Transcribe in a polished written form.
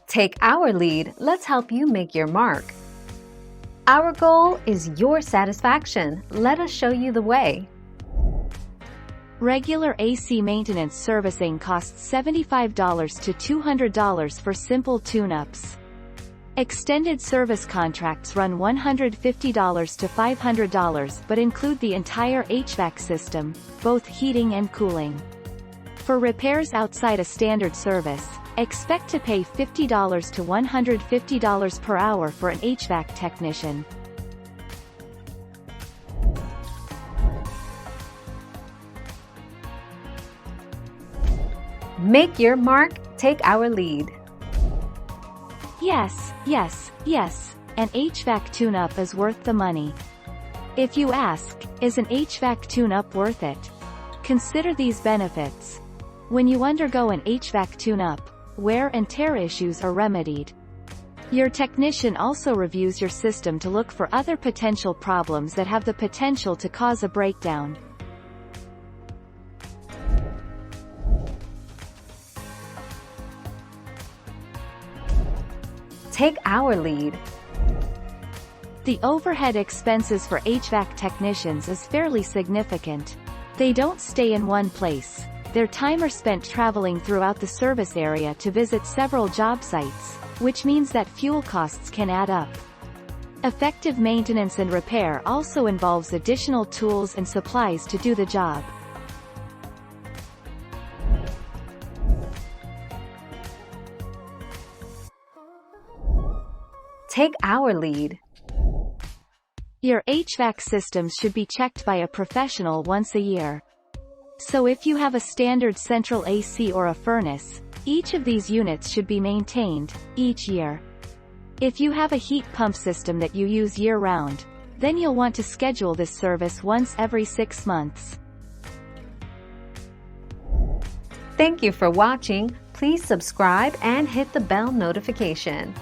Take our lead, let's help you make your mark. Our goal is your satisfaction. Let us show you the way. Regular AC maintenance servicing costs $75 to $200 for simple tune-ups. Extended service contracts run $150 to $500 but include the entire HVAC system, both heating and cooling. For repairs outside a standard service, expect to pay $50 to $150 per hour for an HVAC technician. Make your mark, take our lead. Yes, yes, yes, an HVAC tune-up is worth the money. If you ask, is an HVAC tune-up worth it? Consider these benefits. When you undergo an HVAC tune-up, wear and tear issues are remedied. Your technician also reviews your system to look for other potential problems that have the potential to cause a breakdown. Take our lead. The overhead expenses for HVAC technicians is fairly significant. They don't stay in one place. Their time are spent traveling throughout the service area to visit several job sites, which means that fuel costs can add up. Effective maintenance and repair also involves additional tools and supplies to do the job. Take our lead. Your HVAC systems should be checked by a professional once a year. So if you have a standard central AC or a furnace, each of these units should be maintained, each year. If you have a heat pump system that you use year-round, then you'll want to schedule this service once every 6 months. Thank you for watching. Please subscribe and hit the bell notification.